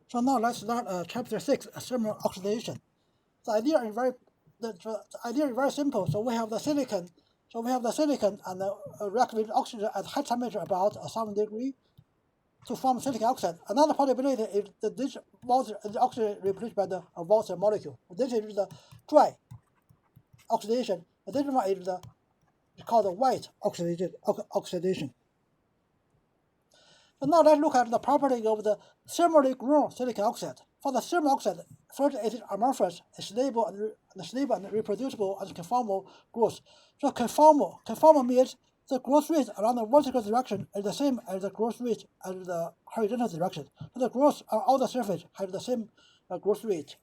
So now let's start chapter 6, thermal oxidation. The idea is very simple. So we have the silicon. And react with oxygen at high temperature about 7 degrees to form silicon oxide. Another possibility is that this water is oxygen replaced by the water molecule. This is the dry oxidation. This one is called the white oxidation. So now let's look at the property of the thermally grown silicon oxide. For the thermal oxide, first it is amorphous, stable and reproducible and conformal growth. So conformal means the growth rate along the vertical direction is the same as the growth rate as the horizontal direction. So the growth on all the surface has the same growth rate.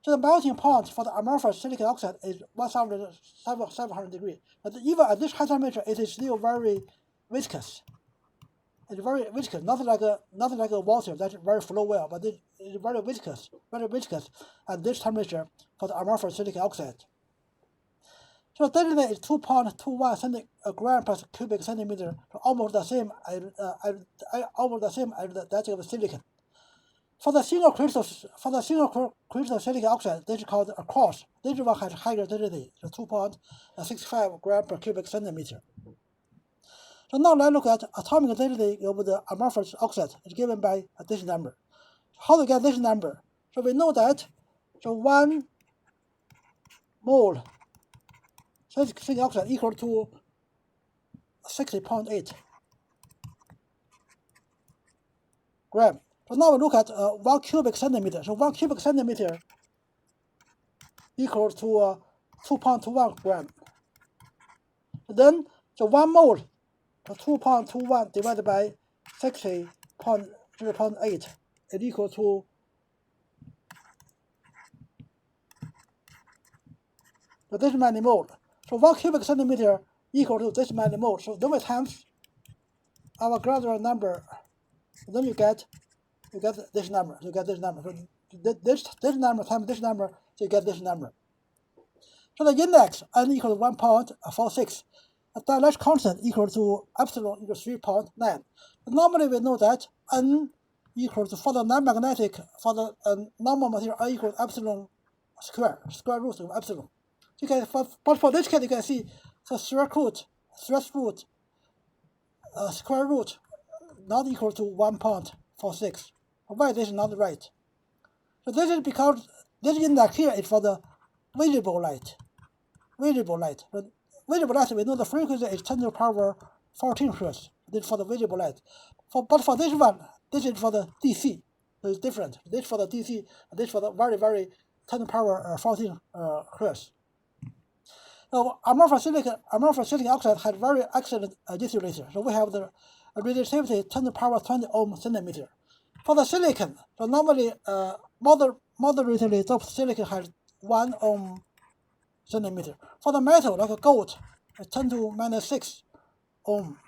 So the melting point for the amorphous silicon oxide is 1,700 degrees. But even at this high temperature, it is still very viscous. It's very viscous, not like a water that very flow well, but it is very viscous at this temperature for the amorphous silicon oxide. So density is 2.21 gram per cubic centimeter, so almost the same as that of silicon. For the single crystal silicon oxide, this is called a quartz. This one has higher density, so 2.65 gram per cubic centimeter. So now let's look at atomic density of the amorphous oxide. It's given by this number. How to get this number? So we know that 1 mole silicon oxide equal to 60.8 gram. So now we look at 1 cubic centimeter. So 1 cubic centimeter equal to 2.21 gram. Then 1 mole. So 2.21 divided by 60.0.8 is equal to this many mole. So 1 cubic centimeter equal to this many mole. So then we times our gradual number. Then you get this number. So this number times this number, so you get this number. So the index n equal to 1.46. A Dirichlet constant equal to epsilon equals 3.9. Normally we know that n equals to, for the non-magnetic, for the normal material, n equals epsilon square root of epsilon. So you can, but for this case, you can see the threshold square root not equal to 1.46. Why this is not right? So this is because this index here is for the visible light. Visible light, we know the frequency is 10 to the power 14 Hz. This is for the visible light. But for this one, this is for the DC. So it's different. This is for the DC, and this is for the very, very 10 to the power 14 Hz. So amorphous silicon oxide has very excellent insulator. So we have the resistivity 10 to the power 20 ohm centimeter. For the silicon, so normally moderately doped silicon has 1 ohm centimeter. For the metal, like a gold, it's 10 to minus 6 ohm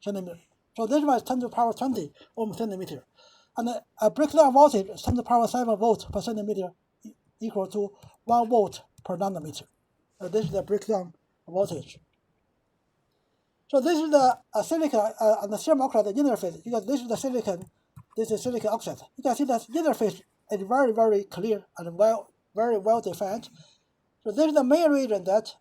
centimeter. So this one is 10 to the power 20 ohm centimeter. And a breakdown voltage is 10 to the power 7 volt per centimeter equal to 1 volt per nanometer. This is the breakdown voltage. So this is the silicon and the thermal oxide interface. Because this is the silicon, this is silicon oxide. You can see that interface is very, very clear and very well defined. So this is the main reason that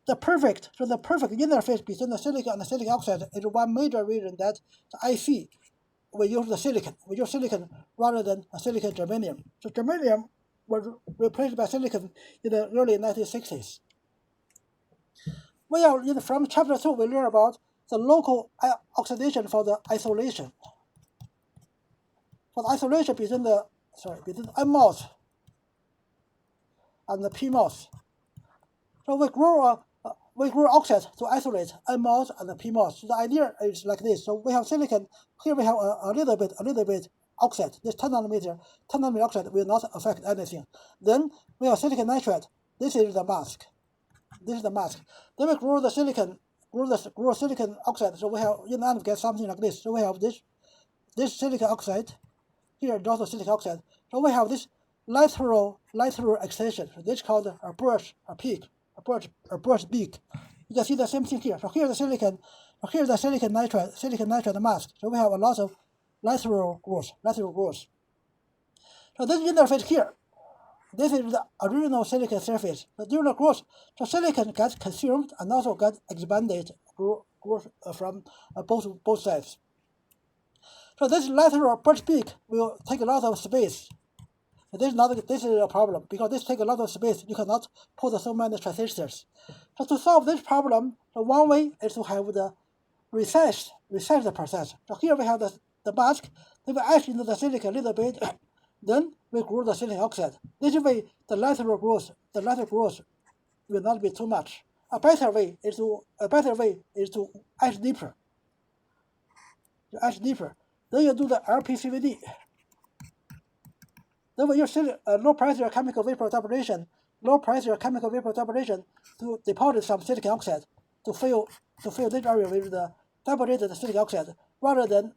the perfect interface between the silicon and the silicon oxide is one major reason that the IC we use the silicon. We use silicon rather than a silicon germanium. So germanium was replaced by silicon in the early 1960s. From chapter 2, we learn about the local oxidation for the isolation. For the isolation between NMOS and the PMOS. So we grow oxide to isolate NMOS and the PMOS. So the idea is like this. So we have silicon. Here we have a little bit oxide. This 10 nanometer oxide will not affect anything. Then we have silicon nitride. This is the mask. Then we grow the silicon oxide. So we have in the end get something like this. So we have this silicon oxide. Here is also silicon oxide. So we have this lateral extension. So this is called a brush beak. You can see the same thing here. So here's the silicon. Here's the silicon nitride mask. So we have a lot of lateral growth. So this interface here, this is the original silicon surface. So during the growth, the silicon gets consumed and also gets expanded from both sides. So this lateral birch beak will take a lot of space. This is a problem because this takes a lot of space. You cannot put so many transistors. So to solve this problem, the one way is to have the recessed process. So here we have the mask. Then we etch into the silicon a little bit. Then we grow the silicon oxide. This way, the lateral growth will not be too much. A better way is to etch deeper. Then you do the LPCVD. Then we use low pressure chemical vapor deposition to deposit some silicon oxide to fill this area with the deposited silicon oxide rather than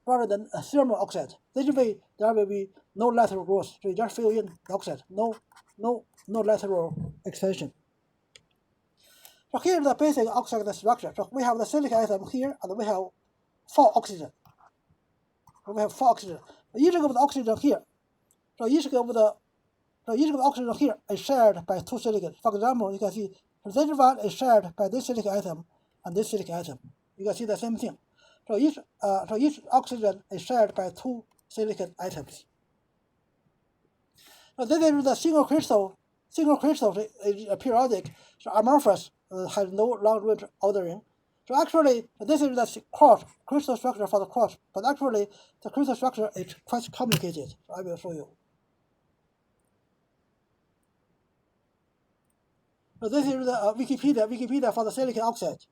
a thermal oxide. This way there will be no lateral growth. So you just fill in the oxide, no lateral extension. So here is the basic oxide structure. So we have the silicon atom here, and we have 4 oxygen. Each of the oxygen here. So each of the oxygen here is shared by 2 silicon. For example, you can see this one is shared by this silicon atom and this silicon atom. You can see the same thing. So each oxygen is shared by 2 silicon atoms. So this is the single crystal. Single crystal is periodic. So amorphous has no long-range ordering. So actually, this is the crystal structure for the quartz, but actually the crystal structure is quite complicated. So I will show you. So this is the Wikipedia for the silicon oxide.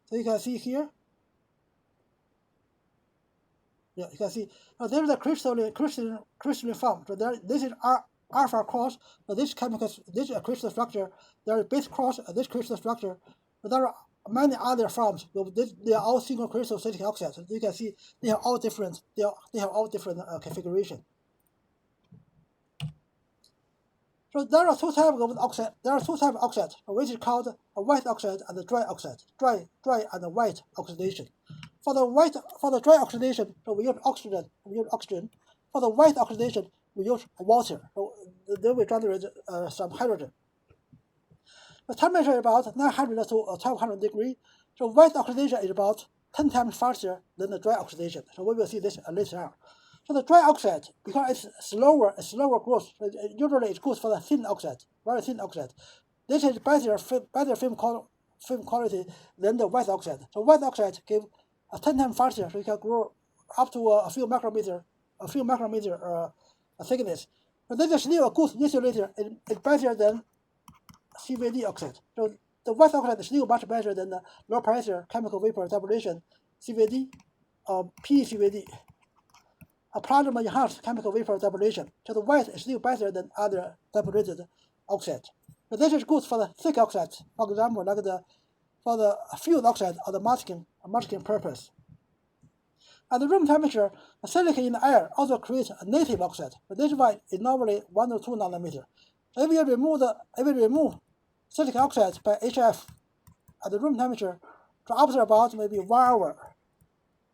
So you can see here. Yeah, you can see. So there is a crystalline form. So this is alpha cross. So this is a crystal structure. There is base cross. This crystal structure. But there are many other forms. They are all single crystal silicon oxide. So you can see they have all different. They have all different configuration. So there are 2 types of oxide. Which is called a white oxide and a dry oxide. Dry and a white oxidation. For the dry oxidation, so we use oxygen. For the white oxidation, we use water. So then we generate some hydrogen. The temperature is about 900 to 1200 degrees. So white oxidation is about 10 times faster than the dry oxidation. So we will see this later on. So the dry oxide, because it's slower growth, usually it's good for the thin oxide, very thin oxide. This is better film quality than the white oxide. So white oxide gives 10 times faster, so you can grow up to a few micrometer thickness. But this is still a good insulator. It's better than CVD oxide. So the white oxide is still much better than the low pressure chemical vapor deposition CVD or PCVD. A plasma enhanced chemical vapor deposition. So the white is still better than other deposited oxide. But this is good for the thick oxides, for example, like for the fused oxide or the masking purpose. At the room temperature, the silicon in the air also creates a native oxide, but this one is normally 1 to 2 nanometer. So if we remove silicon oxide by HF at the room temperature, so after about maybe 1 hour,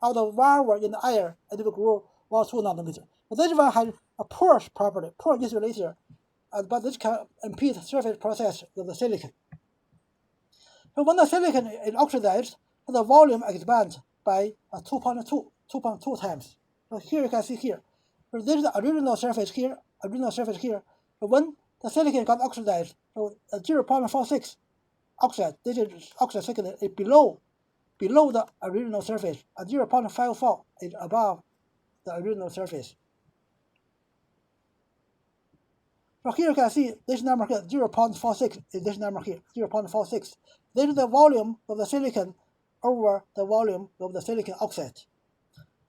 out of 1 hour in the air, it will grow 1 or 2 nanometer. But this one has a poor insulator, but this can impede surface process of the silicon. So when the silicon is oxidized, the volume expands by 2.2 times. So here you can see here. So this is the original surface here. So when the silicon got oxidized, so 0.46 oxide, this is oxide thickness is below the original surface, and 0.54 is above the original surface. So here you can see this number here, 0.46 is this number here, 0.46. This is the volume of the silicon over the volume of the silicon oxide.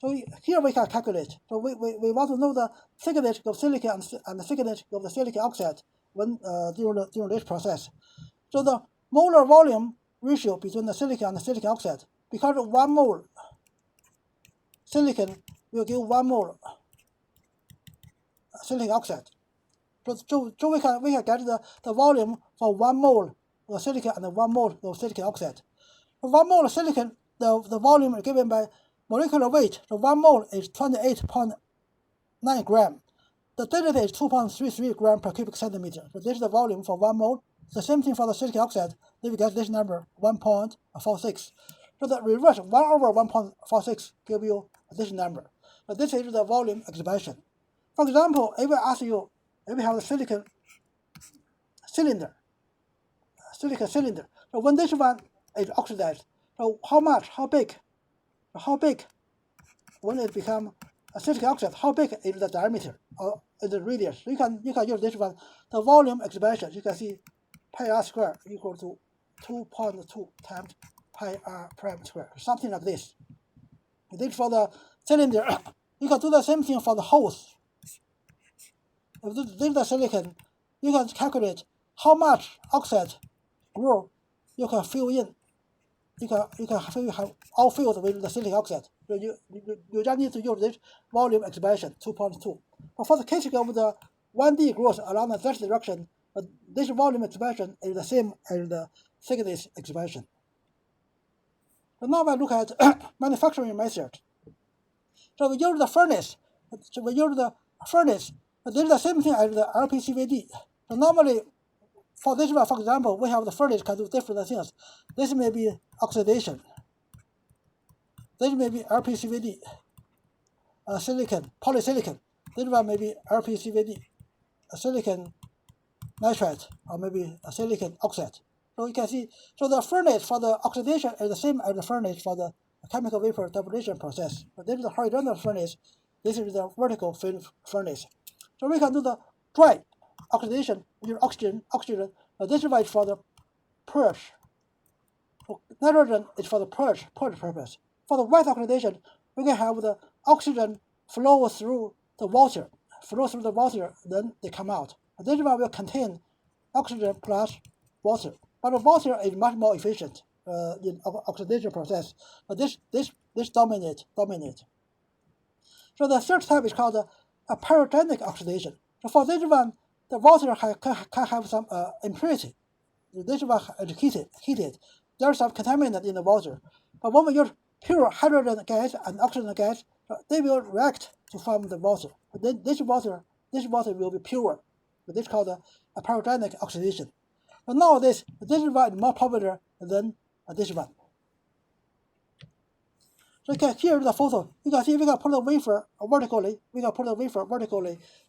So here we can calculate. So we want to know the thickness of silicon and the thickness of the silicon oxide when during this process. So the molar volume ratio between the silicon and the silicon oxide, because 1 mole silicon will give 1 mole silicon oxide. So we can get the volume for 1 mole of silicon and 1 mole of silicon oxide. For 1 mole of silicon, the volume is given by molecular weight. So 1 mole is 28.9 grams. the density is 2.33 gram per cubic centimeter. So this is the volume for 1 mole. The same thing for the silicon oxide. Then we get this number, 1.46. So the reverse, 1 over 1.46 give you this number. So this is the volume expansion. For example, if I ask you, if we have a silicon cylinder, so when this one is oxidized, so how big, when it becomes a silicon oxide, how big is the diameter or is the radius? So you can use this one, the volume expansion. You can see pi r squared equal to 2.2 times pi r prime squared, something like this. This for the cylinder. You can do the same thing for the hose. If this is the silicon, you can calculate how much oxide grow you can fill in. You can have all filled with the silicon oxide. So you just need to use this volume expansion 2.2. But for the case of the 1D growth along the z direction, this volume expansion is the same as the thickness expansion. So now we look at manufacturing method. So we use the furnace. This is the same thing as the LPCVD. So normally, for this one, for example, we have the furnace can do different things. This may be oxidation. This may be LPCVD, silicon, polysilicon. This one may be LPCVD, silicon nitride, or maybe a silicon oxide. So you can see, so the furnace for the oxidation is the same as the furnace for the chemical vapor deposition process. But this is the horizontal furnace. This is the vertical furnace. So we can do the dry oxidation with oxygen. This is for the purge. So nitrogen is for the purge purpose. For the wet oxidation, we can have the oxygen flow through the water, then they come out. This one will contain oxygen plus water. But the water is much more efficient in oxidation process. But this dominate. So the third type is called a pyrogenic oxidation. So for this one, the water can have some impurity. This one is heated. There is some contaminant in the water. But when we use pure hydrogen gas and oxygen gas, they will react to form the water. But then this water will be pure. This is called a pyrogenic oxidation. But nowadays, this one is more popular than this one. So here is the photo. You can see we can put the wafer vertically.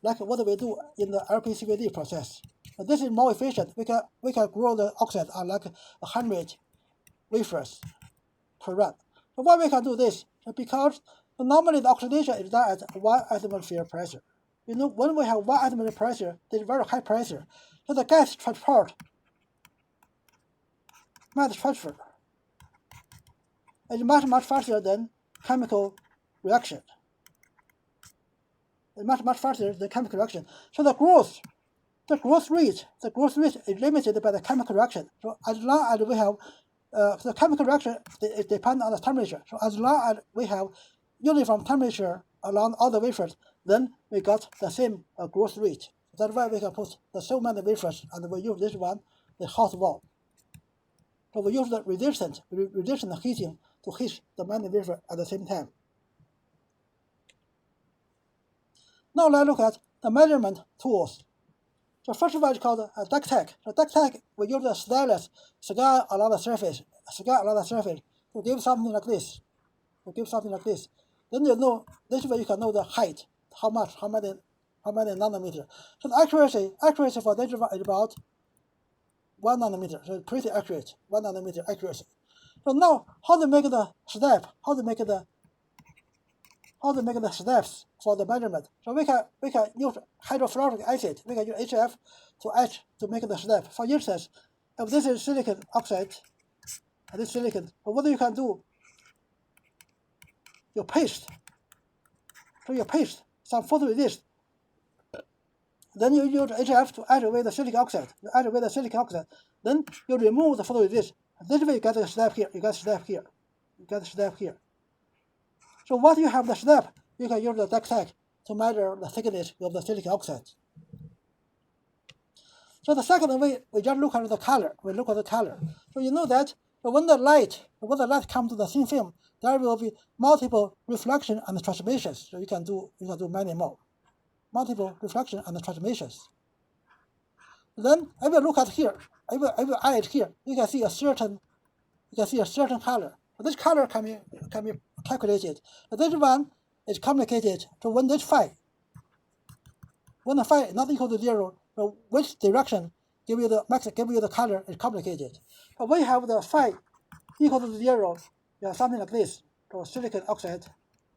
Like what we do in the LPCVD process. But this is more efficient. We can grow the oxide on like 100 wafers per run. So why we can do this? Because normally the oxidation is done at 1 atmosphere pressure. You know, when we have 1 atmosphere pressure, there's very high pressure. So the gas transport, mass transfer, is much faster than chemical reaction. It's much faster than chemical reaction. So the growth rate is limited by the chemical reaction. So as long as we have the chemical reaction, it depends on the temperature. So as long as we have uniform temperature along all the wafers, then we got the same growth rate. That's why we can put the so many wafers, and we use this one, the hot wall. So we use the resistant heating to heat the many wafers at the same time. Now let's look at the measurement tools. So first one is called a deck tag. So deck tag, we use the stylus scan along the surface to give something like this. Then you know, this way you can know the height, how many nanometers. So the accuracy for this one is about 1 nanometer. So it's pretty accurate, 1 nanometer accuracy. So now, how to make the step? How to make the steps for the measurement? So we can use hydrofluoric acid. We can use HF to make the step. For instance, if this is silicon oxide, and this silicon, what you can do? You paste. So you paste some photoresist. Then you use HF to add away the silicon oxide. Then you remove the photoresist. This way you get a step here. So once you have the step, you can use the deck tag to measure the thickness of the silicon oxide. So the second way, we just look at the color. So you know that when the light comes to the thin film, there will be multiple reflection and transmissions. So you can do many more. reflection and transmissions. Then I will look at here. I will add here. You can see a certain color. This color can be calculated. This one is complicated. So when this phi is not equal to 0, so which direction give you the color is complicated. But when you have the phi equal to 0, you have something like this. So silicon oxide,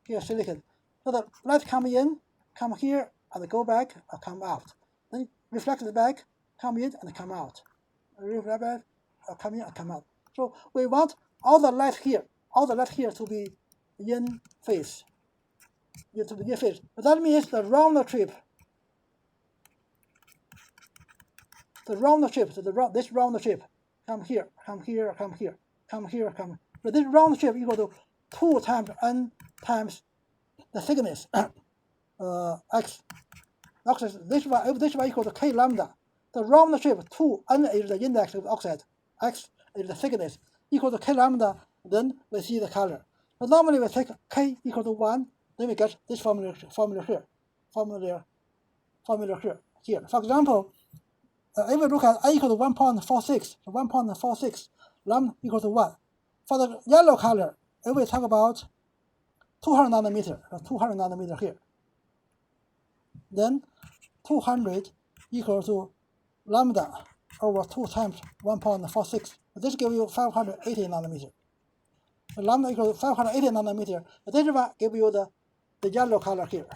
here silicon. So the light come in, come here, and go back, or come out. Then reflect it back, come in and come out. Reflect back, or come in and come out. So we want all the light here to be in phase. But that means the round trip. This round trip, come here, come here, come here, come here, come. But this round trip equal to 2 times n times the thickness x. This one equal to k lambda. The round trip 2n is the index of the oxide, x is the thickness, equal to k lambda. Then we see the color. So normally we take k equal to 1, then we get this formula here. Here. For example, if we look at I equal to 1.46, so 1.46, lambda equal to 1. For the yellow color, if we talk about 200 nanometer, so 200 nanometer here, then 200 equal to lambda over 2 times 1.46. This gives you 580 nanometer. The lambda equal to 580 nanometer. This one gives you the yellow color here.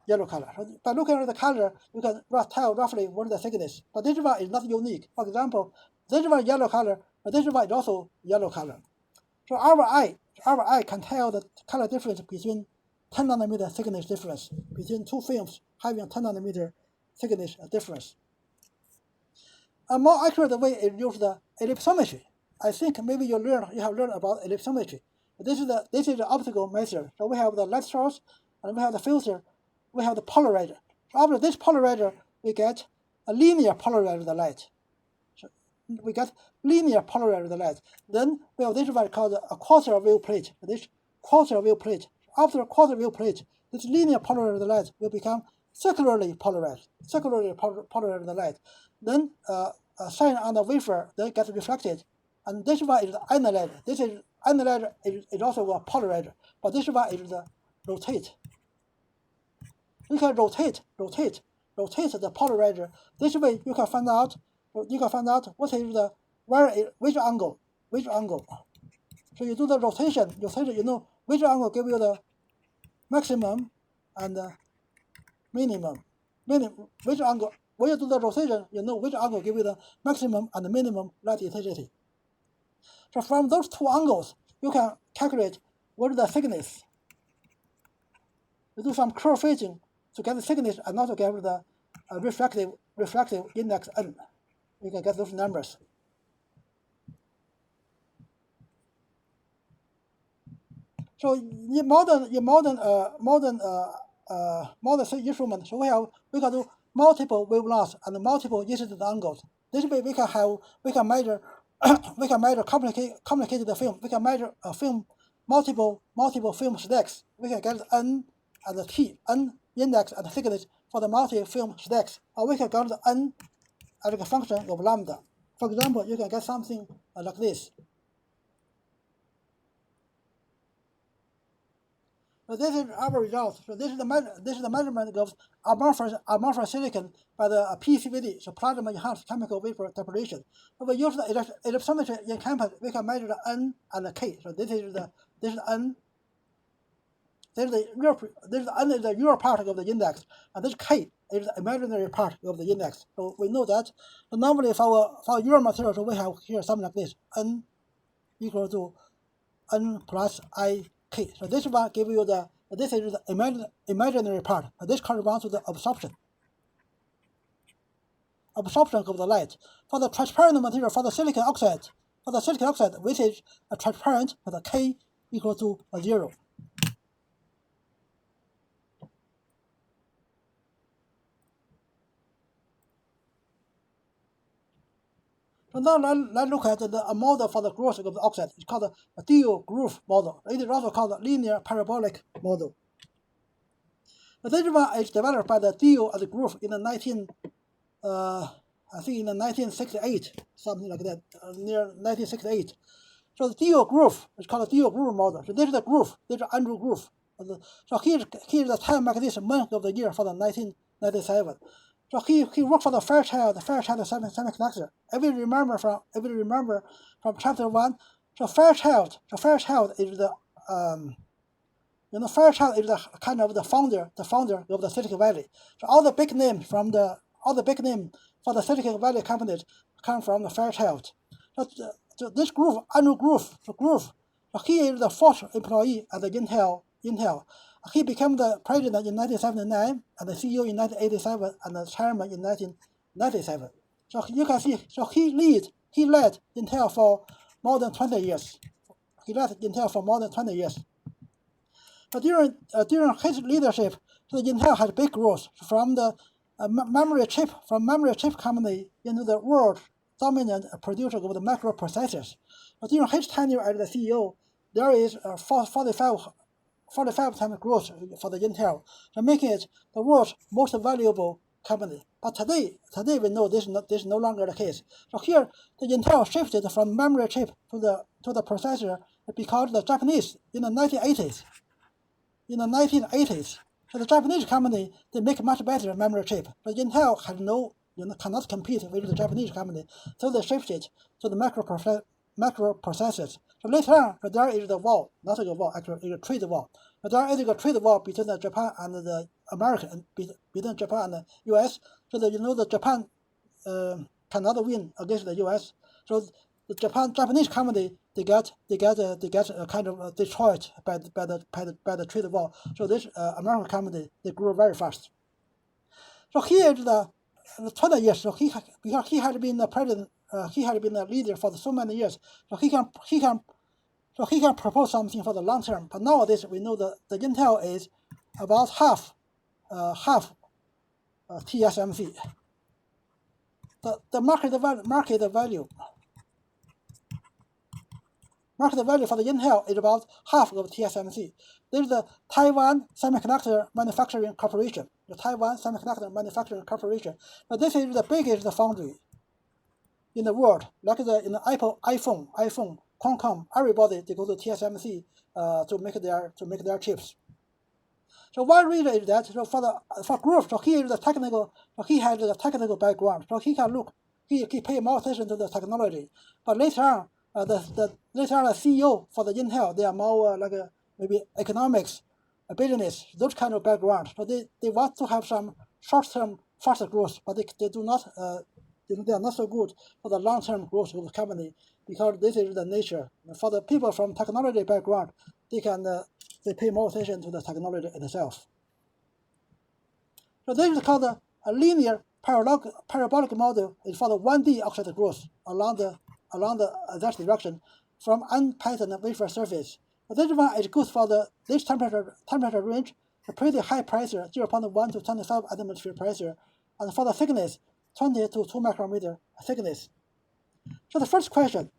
Yellow color. So by looking at the color, you can tell roughly what is the thickness. But this one is not unique. For example, this one is yellow color, but this one is also yellow color. So our eye can tell the color difference between 10 nanometer thickness difference, between two films having 10 nanometer thickness difference. A more accurate way is use the ellipsometry. I think maybe you have learned about ellipsometry. This is the optical method. So we have the light source, and we have the filter, we have the polarizer. So after this polarizer, we get a linear polarizer of the light. So we get linear polarizer of the light. Then we have this one called a quarter wave plate. This quarter wave plate. After a quarter wave plate, this linear polarizer of the light will become circularly polarized. Of the light. Then a sign on the wafer then gets reflected. And this one is the analyzer. This is analyzer is also a polarizer, but this one is the rotate. You can rotate the polarizer. This way you can find out what is the which angle. So you do the rotation, you know which angle give you the maximum and the minimum. Which angle when you do the rotation, you know which angle give you the maximum and the minimum light intensity. So from those two angles, you can calculate what is the thickness. You do some curve fitting to get the thickness and also get the refractive index n. You can get those numbers. So in modern instrument, so we can do multiple wavelengths and multiple incident angles. This way we can measure complicated film. We can measure a film multiple film stacks. We can get n and the t, n index and thickness for the multi-film stacks, or we can get the n as a function of lambda. For example, you can get something like this. So this is our result. So this is the measurement of amorphous silicon by the PCVD, so plasma enhanced chemical vapor deposition. So we use the ellipsometry in campus. We can measure the n and the k. So this is n. This is the n is the real part of the index, and this k is the imaginary part of the index. So we know that. So normally for your material, so we have here something like this: n equal to n plus I k. So this one give you this is the imaginary part. This corresponds to the absorption of the light. For the transparent material, for the silicon oxide, which is a transparent, for the k equal to 0. So now let's look at the model for the growth of the oxide. It's called a dual groove model. It is also called a linear parabolic model. But this one is developed by the Dio and the group in the I think in the 1968, something like that, near 1968. So the Dio groove is called the Dio groove model. So this is the groove, this is the Andrew groove. So here is the time magnetism month of the year for the 1997. So he worked for the Fairchild semiconductor. If you remember from chapter 1, so Fairchild is the Fairchild is the kind of the founder of the Silicon Valley. So all the big names for the Silicon Valley companies come from the Fairchild. So this group, Andrew Groove, so he is the fourth employee at the Intel. He became the president in 1979 and the CEO in 1987 and the chairman in 1997. So you can see, so he led Intel for more than 20 years. But during his leadership, so Intel had big growth from the memory chip company into the world dominant producer of the microprocessors. But during his tenure as the CEO, there is 45 times growth for the Intel, so making it the world's most valuable company. But today we know this is no longer the case. So here, the Intel shifted from memory chip to the processor because the Japanese in the 1980s. So the Japanese company, they make much better memory chip, but Intel has cannot compete with the Japanese company, so they shifted to the microprocessors. So later on, there is the war, not a war, actually, it's a trade war. But there is a trade war between the Japan and the American, between Japan and the US. So that the Japan cannot win against the US. So the Japanese company they get kind of destroyed by the trade war. So this American company they grew very fast. So here is the 20 years. So because he had been the president, he had been a leader for so many years. So he can propose something for the long term. But nowadays we know that the Intel is about half TSMC. The market value for the Intel is about half of TSMC. There is the Taiwan Semiconductor Manufacturing Corporation. But this is the biggest foundry in the world. Like in the iPhone, Qualcomm, everybody they go to TSMC to make their chips. So one reason is that for Groove, so he is the technical, so he has the technical background, so he can he pay more attention to the technology. But later on, the CEO for the Intel, they are more maybe economics, business, those kind of background. So they want to have some short-term faster growth, but they do not. They are not so good for the long-term growth of the company because this is the nature. For the people from technology background, they pay more attention to the technology itself. So this is called a linear parabolic model is for the 1D oxide growth along that direction from unpatterned wafer surface. But this one is good for this temperature range, a pretty high pressure, 0.1 to 25 atmosphere pressure, and for the thickness, 20 to 2 micrometer thickness. So the first question,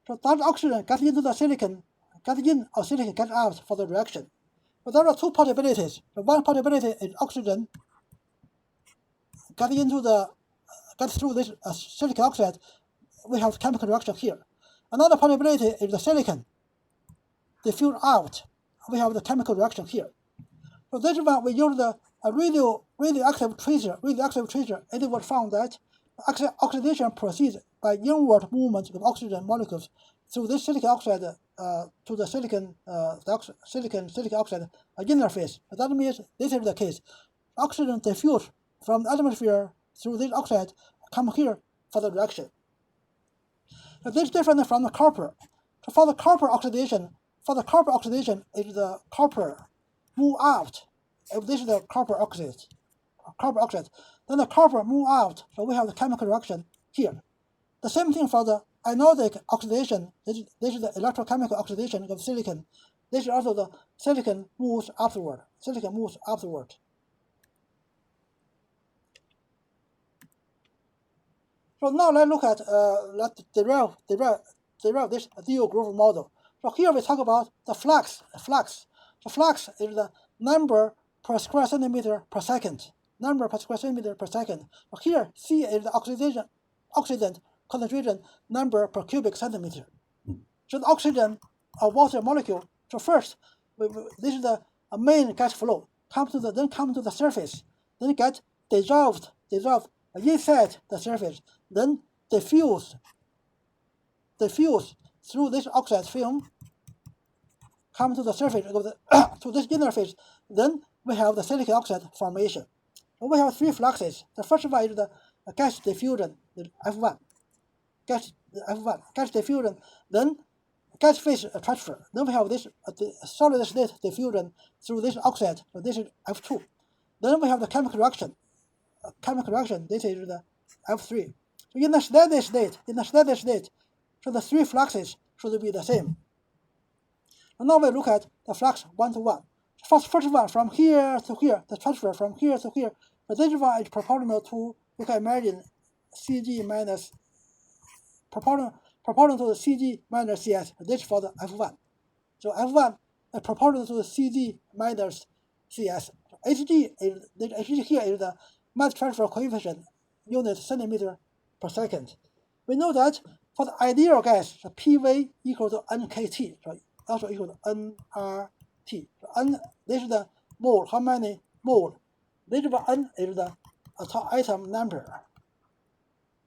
so does oxygen get into the silicon, get in or silicon get out for the reaction? But there are two possibilities. The one possibility is oxygen get through this silicon oxide. We have chemical reaction here. Another possibility is the silicon diffuse out. We have the chemical reaction here. So this one we use the radioactive tracer. It was found that oxidation proceeds by inward movement of oxygen molecules through this silicon oxide to the silicon oxide interface. That means this is the case. Oxygen diffuse from the atmosphere through this oxide come here for the reaction. So this is different from the copper. So for the copper oxidation is the copper move out. If this is the copper oxide, then the copper move out. So we have the chemical reaction here. The same thing for the anodic oxidation. This is the electrochemical oxidation of silicon. This is also the silicon moves upward. So now let's look at let's derive this Dio groove model. So here we talk about the flux. So flux is the number per square centimeter per second. Number per square centimeter per second. So here, C is the oxidant concentration number per cubic centimeter. So the oxygen of water molecule. So first, this is the main gas flow. Then come to the surface. Then get dissolved inside the surface. Then diffuse through this oxide film. Come to the surface of the to this interface. Then we have the silicon oxide formation. So we have three fluxes. The first one is the gas diffusion, the F1. Gas diffusion. Then gas phase transfer. Then we have this the solid state diffusion through this oxide. So this is F2. Then we have the chemical reaction. This is the F3. So in the steady state, so the three fluxes should be the same. And now we look at the flux one-to-one. First one from here to here, the transfer from here to here. But this one is proportional to, you can imagine, Cg minus proportional to the Cg minus Cs. This is for the F1. So F1 is proportional to the Cg minus Cs. So Hg here is the mass transfer coefficient, unit centimeter per second. We know that for the ideal gas, the PV equal to nKT, so also equal to nRT. So this is the mole. How many mole? This is N is the atom number.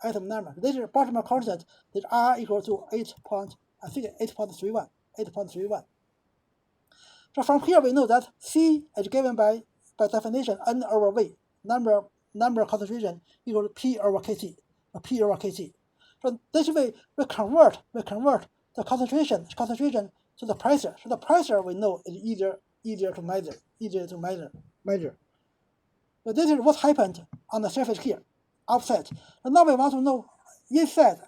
This is Boltzmann constant. This R equal to 8.31. So from here we know that C is given by definition N over V, number concentration equal to P over KT. So this way we convert the concentration to the pressure. So the pressure we know is easier to measure. So this is what happened on the surface here, outside. And now we want to know inside.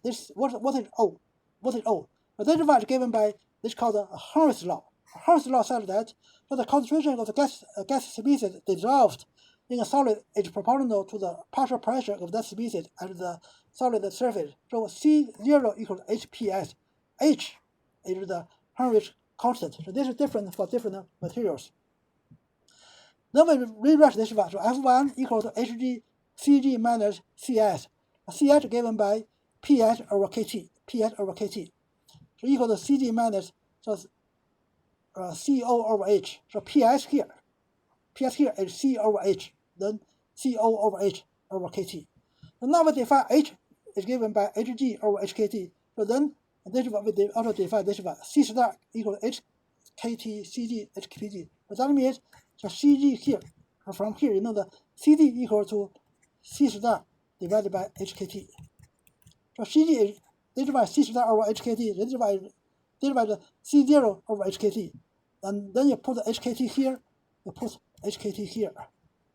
This what is O? So this one is given by this called the Henry's law. Henry's law says that so the concentration of the gas species dissolved in a solid is proportional to the partial pressure of that species at the solid surface. So C0 equals HPS. H is the Henry's constant. So this is different for different materials. Then we rewrite this one. So F1 equal to Cg minus Cs. Cs given by Ps over Kt. So equal to Cg minus Co over H. So Ps here is C over H. Then Co over H over Kt. So now we define H is given by Hg over Hkt. So then this is what we also define this one. C star equal to Hkt Cg Hpt. But that means so Cg here. So from here you know the Cd equal to C star divided by Hkt. So Cg is this by C star over Hkt. This by the C0 over Hkt. And then you put the Hkt here. You put Hkt here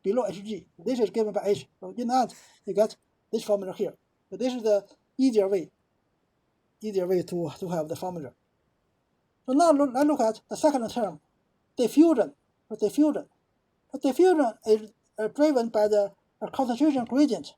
below Hg. This is given by H. So in the end you get this formula here. But this is the easier way to have the formula. So now let's look at the second term, diffusion. The diffusion is driven by the concentration gradient.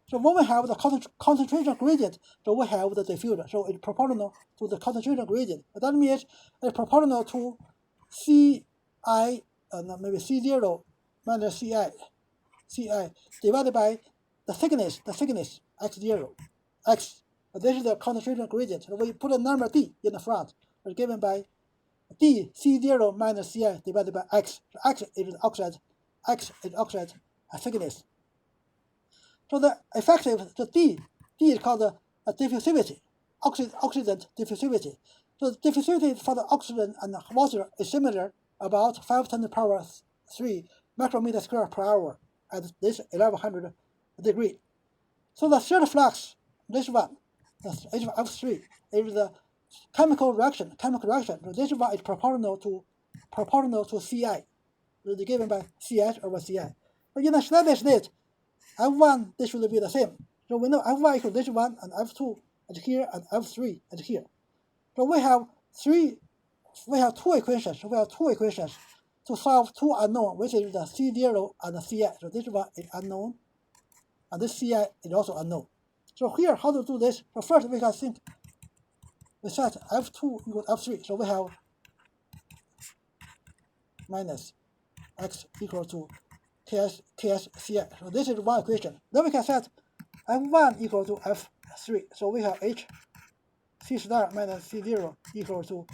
So when we have the concentration gradient, so we have the diffusion. So it's proportional to the concentration gradient. But that means it's proportional to maybe C0 minus Ci divided by the thickness x0, x. This is the concentration gradient. So we put a number d in the front. It's given by d C0 minus Ci divided by x. So x is oxide thickness. So the effective, the d is called the diffusivity, oxidant diffusivity. So the diffusivity for the oxygen and the water is similar, about 5 to the power 3 micrometer square per hour at this 1100 degree. So the third flux, this one, F3, is the chemical reaction. So this one is proportional to Ci, it is given by Cs over Ci. But in the steady state, F1 this should be the same. So we know F1 equals this one, and F2 at here, and F3 at here. So we have two equations. To solve two unknown, which is the C0 and the Ci. So this one is unknown, and this Ci is also unknown. So here, how to do this? So first we can think we set F2 equal to F3. So we have minus x equal to KSCI. So this is one equation. Then we can set F1 equal to F3. So we have H C star minus C0 equal to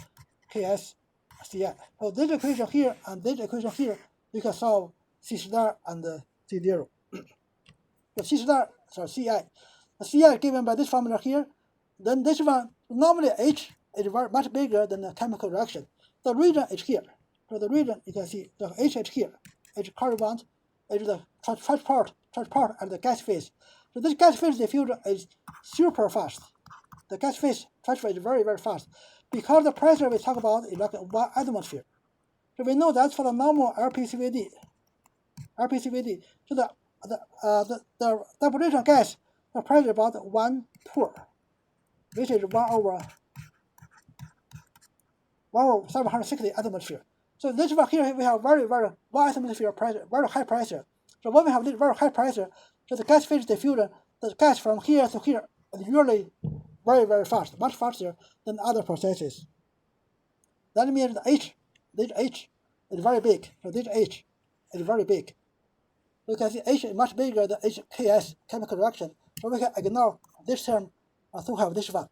KSCI. So this equation here and this equation here, you can solve C star and C0. The C star, sorry, Ci. The Ci given by this formula here. Then this one, normally H is much bigger than the chemical reaction. The region is here. So the region, you can see the H is here. H corresponds is the transport at the gas phase. So this gas phase diffusion is super fast. The gas phase transfer is very, very fast. Because the pressure we talk about is like 1 atmosphere. So we know that for the normal LPCVD, so the evaporation gas, the pressure is about 1 torr, which is 1 over 760 atmosphere. So this one here we have very, very 1 atmosphere pressure, very high pressure. So when we have this very high pressure, so the gas phase diffusion, the gas from here to here is really very, very fast, much faster than other processes. That means this H is very big. So this H is very big. So you can see H is much bigger than HKS chemical reaction. So we can ignore this term to have this one.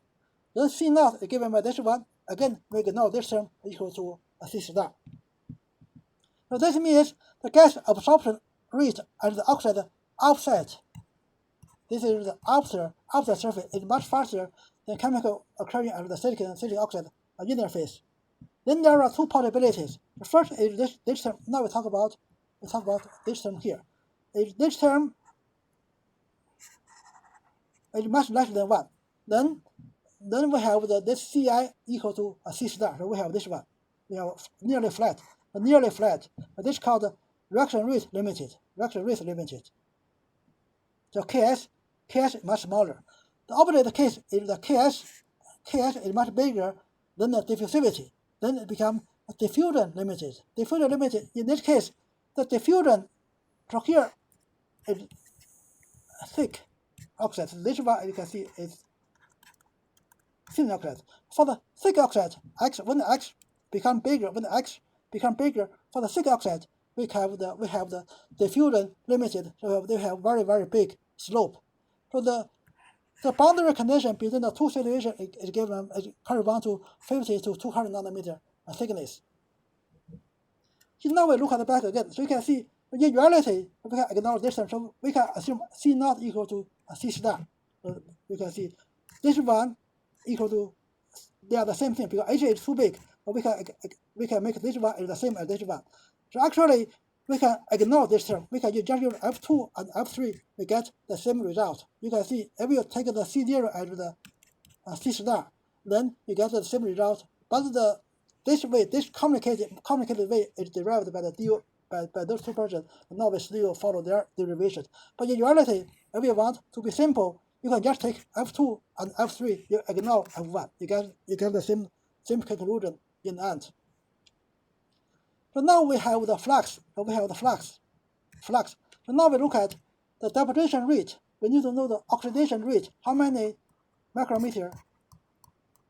Then C naught is given by this one. Again, we ignore this term equal to C star. So this means the gas absorption rate at the oxide offset. This is the after surface is much faster than chemical occurring at the silicon and silicon oxide interface. Then there are two possibilities. The first is this term. Now we talk about this term here. This term is much less than 1. Then we have this Ci equal to C star. So we have this one. We have nearly flat. This is called reaction rate limited. So Ks is much smaller. The opposite case is the Ks is much bigger than the diffusivity. Then it becomes diffusion limited. In this case, the diffusion from here is thick oxide. This one you can see is thin oxide. For the thick oxide, when the X become bigger, for the thick oxide, we have the diffusion limited. So they have very, very big slope. So the boundary condition between the two situations is given correspond to 50 to 200 nanometer thickness. So now we look at the back again. So you can see in reality we can ignore this term. So we can assume C naught equal to C star. So you can see this one equal to, they are the same thing because H is too big. But we can make this one is the same as this one. So actually we can ignore this term. We can just use F2 and F3. We get the same result. You can see if you take the C0 as the C star, then you get the same result. But this complicated way is derived by by those two persons. Now we still follow their derivation. But in reality, if you want to be simple, you can just take F2 and F3. You ignore F1. You get the same conclusion in the end. So now we have the flux. So now we look at the deposition rate. We need to know the oxidation rate. How many micrometer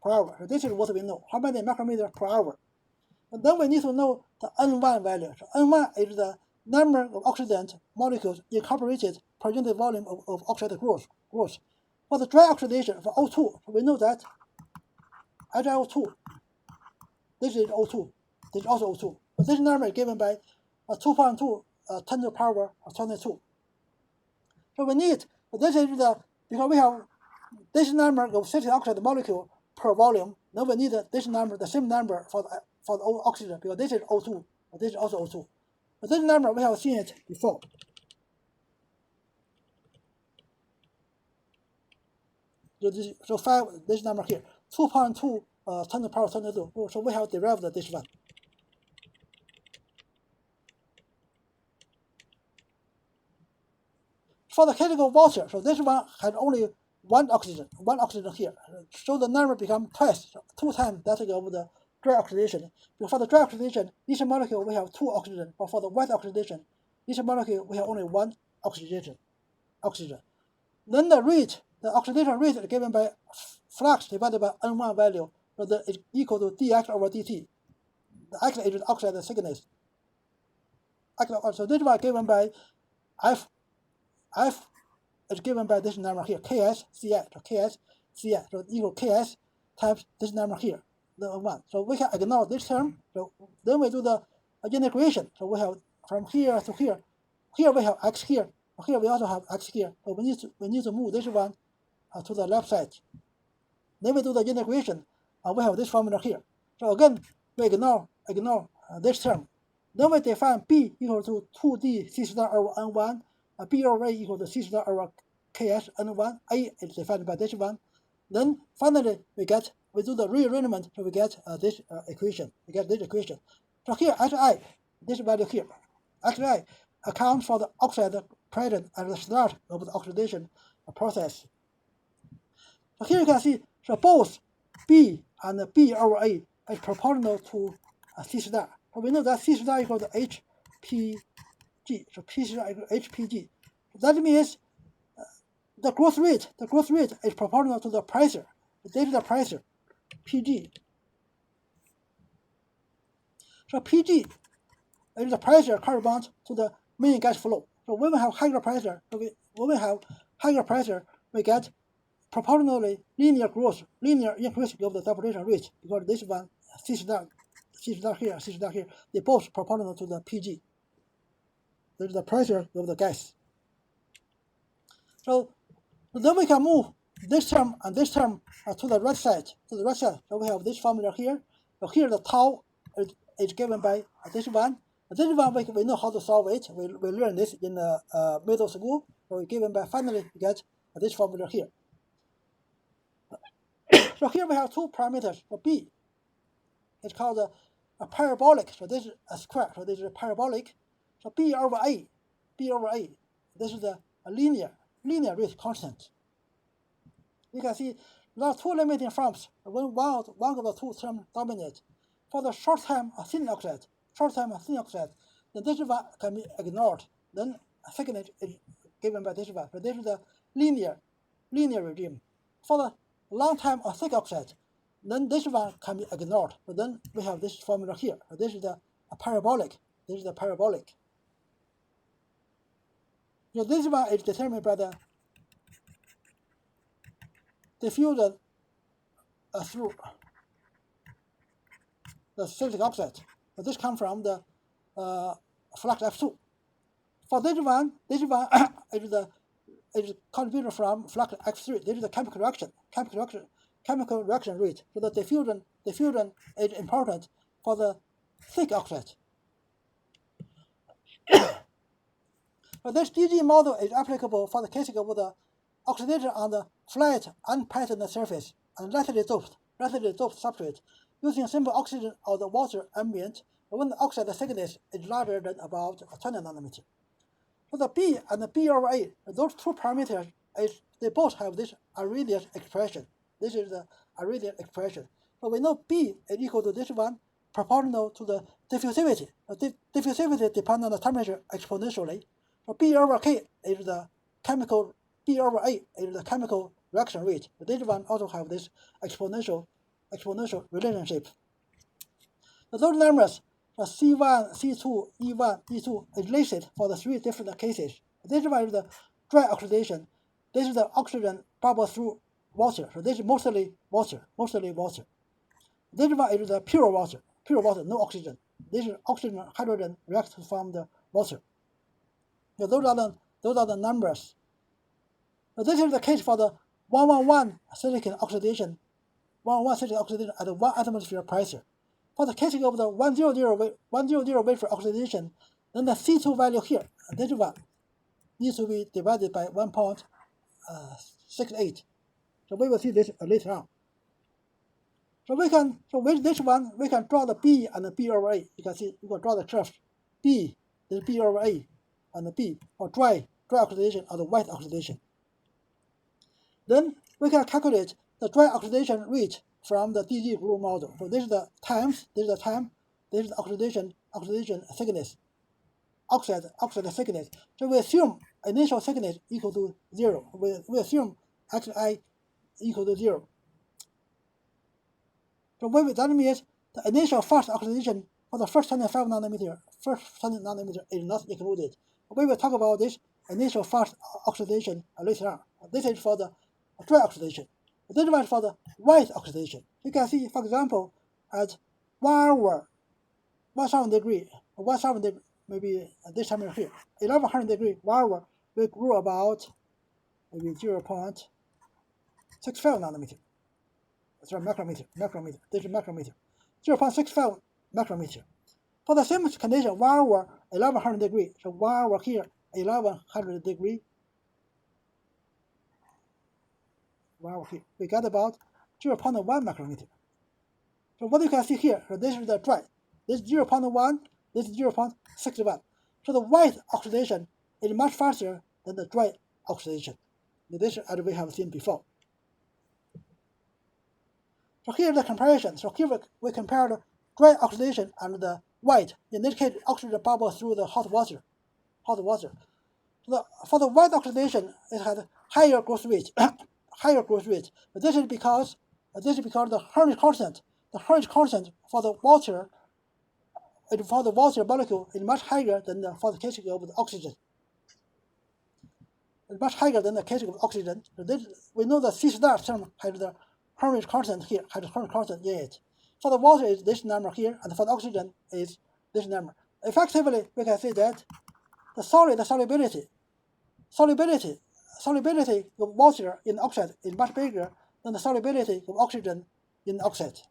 per hour? So this is what we know. How many micrometer per hour? And then we need to know the N1 value. So N1 is the number of oxidant molecules incorporated per unit volume of oxide growth. For the dry oxidation, for O2, we know that HIO2, this is O2, this is also O2. But this number is given by 2.2 10 to the power of 22. So we need, this is because we have this number of citric oxide molecule per volume, then we need this number, the same number for the oxygen, because this is O2, but this is also O2. But this number, we have seen it before. So this number here, 2.2 10 to the power of 22. So we have derived this one. For the chemical water, so this one had only one oxygen here. So the number becomes two times that of the dry oxidation. Because for the dry oxidation, each molecule we have 2 oxygen, but for the wet oxidation, each molecule we have only 1 oxygen. Then the oxidation rate is given by flux divided by N1 value. So that is equal to dx over dt. The x is the oxide thickness. So this one given by f is given by this number here, ks ci. So ks ci, so equal ks times this number here, the 1. So we can ignore this term. So then we do the integration. So we have from here to here. Here we have x here. Here we also have x here. So we need to move this one to the left side. Then we do the integration. We have this formula here. So again, we ignore this term. Then we define b equal to 2d c star over n1, b over a equal to c star over ks n1. A is defined by this one. Then finally we do the rearrangement, so we get this equation. We get this equation. So here xi, this value here, xi accounts for the oxide present at the start of the oxidation process. So here you can see, so both b and b over a is proportional to c star. So we know that c star equals to hpg. So p star equals hpg. That means the growth rate is proportional to the pressure. This is the pressure, pg. So pg is the pressure corresponds to the mean gas flow. So when we have higher pressure, we get proportionally linear increase of the evaporation rate, because this one c star here, they both proportional to the pg. This is the pressure of the gas. So then we can move this term and this term to the right side. So we have this formula here. So here the tau is given by this one. This one we know how to solve it. We learned this in the middle school. So we given by, finally we get this formula here. So here we have two parameters. For b, it's called a parabolic. So this is a square. So this is a parabolic. So b over a, this is a linear rate constant. You can see there are two limiting forms when one of the two terms dominate. For the short time thin oxide, then this one can be ignored. Then thickness is given by this one. So this is the linear regime. For the long time thick oxide, then this one can be ignored. So then we have this formula here. So this is the parabolic. So this one is determined by the diffusion through the citric oxide. So this comes from the flux F2. For this one is contributed from flux X3. This is the chemical reaction rate. So the diffusion is important for the thick oxide. So this DG model is applicable for the case of the oxidation on the flat, unpatterned surface and lightly doped substrate using simple oxygen or the water ambient when the oxide thickness is larger than about 20 nanometer. So the B and the B over A, those two parameters, they both have this Arrhenius expression. This is the Arrhenius expression. So we know B is equal to this one, proportional to the diffusivity. The diffusivity depends on the temperature exponentially. So B over K is the chemical, B over A is the chemical reaction rate. This one also have this exponential relationship. So those numbers, C1, C2, E1, E2 is listed for the three different cases. This one is the dry oxidation. This is the oxygen bubble through water. So this is mostly water. This one is the pure water, no oxygen. This is oxygen hydrogen reacts to form the water. So those are the numbers. So this is the case for the 111 silicon oxidation at the 1 atmosphere pressure. For the case of the 100 wafer oxidation, then the C2 value here, this one, needs to be divided by 1.68. So we will see this later on. So with this one, we can draw the B and the B over A. You can see, you can draw the curve. B, the B over A, and the B, or dry oxidation or the wet oxidation. Then we can calculate the dry oxidation rate from the DG group model. So this is the times, this is the oxidation thickness, oxide thickness. So we assume initial thickness equal to 0. We assume Xi equal to 0. So that means the initial fast oxidation for the first 25 nanometer, is not included. We will talk about this initial fast oxidation later on. This is for the dry oxidation. This one is for the wet oxidation. You can see, for example, at 1 hour, 1000 degree, maybe this time here, 1100 degree, 1 hour, we grew about maybe 0.65 nanometer. Sorry, micrometer. This is micrometer. 0.65 micrometer. For the same condition, 1 hour, 1100 degree. So 1 hour here, 1100 degree. 1 hour here. We got about 0.1 micrometer. So what you can see here, so this is the dry. This is 0.1, this is 0.61. So the wet oxidation is much faster than the dry oxidation. This is as we have seen before. So here's the comparison. So here we compare the dry oxidation and the wet. In this case, oxygen bubbles through the hot water. So for the wet oxidation, it has higher growth rate. But this is because the Hertz constant. The Hertz constant for the water molecule is much higher than for the case of the oxygen. It's much higher than the case of oxygen. So we know the C star term has the Hertz constant here, has the Hertz constant in it. For the water is this number here, and for the oxygen is this number. Effectively, we can say that the solubility of water in oxide is much bigger than the solubility of oxygen in oxide.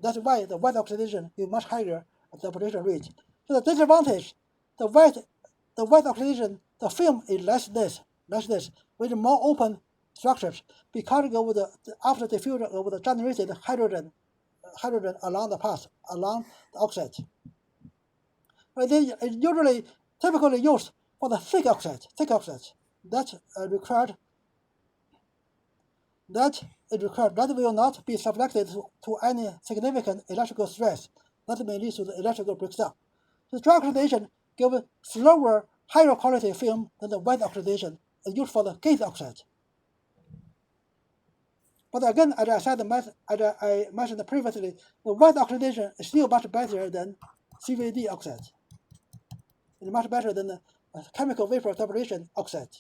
That's why the wet oxidation is much higher at the operation rate. So the disadvantage, the wet oxidation, the film is less dense, with more open structures because of the after diffusion of the generated hydrogen along the path, along the oxide. It is typically used for the thick oxide that will not be subjected to any significant electrical stress that may lead to the electrical breakdown. The dry oxidation gives slower, higher quality film than the wet oxidation used for the gate oxide. But again, as I mentioned previously, the wet oxidation is still much better than CVD oxide. It's much better than the chemical vapor deposition oxide.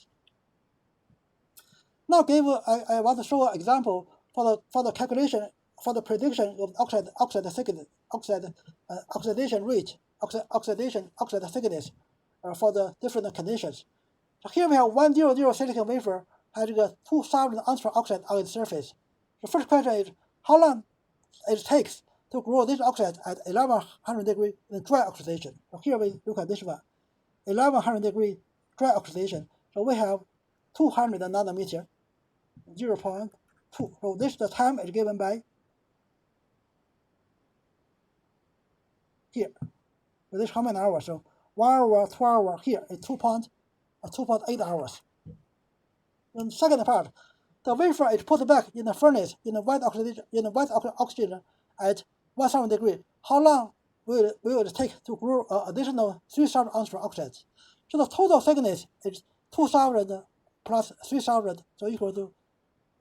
Now, I want to show an example for the calculation for the prediction of oxidation rate, oxide thickness for the different conditions. So here we have 100 silicon wafer has 2,000 angstrom oxide on its surface. The first question is how long it takes to grow this oxide at 1100 degree in dry oxidation. So here we look at this one, 1100 degree dry oxidation. So we have 200 nanometer, 0.2. So this is the time is given by here. So this is how many hours? So 1 hour, 2 hours. Here is 2.8 hours. And second part, the wafer is put back in the furnace in the wet oxygen at 1000 degree. How long will it take to grow additional 3000 angstrom oxides? So the total thickness is 2000 plus 3000, so equal to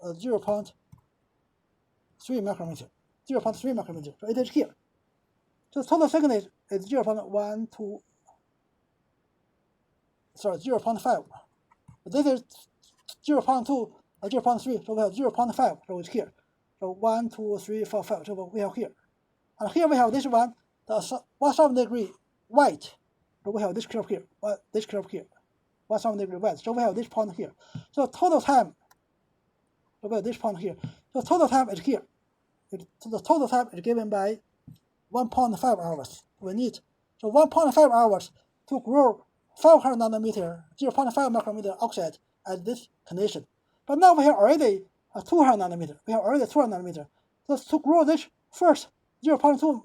0.3 micrometer. 0.3 micrometer. So it is here. So the total thickness is 0.5. This is 0.2 or 0.3, so we have 0.5, so it's here. So 1, 2, 3, 4, 5, so we have here. And here we have this one, the 1000 degree white. So we have this curve here, 1000 degree white. So we have this point here. So total time, so we have this point here. So total time is here. So the total time is given by 1.5 hours. We need, so 1.5 hours to grow 500 nanometer, 0.5 micrometer oxide at this condition. But now we have already 200 nanometer. So to grow this first 0.2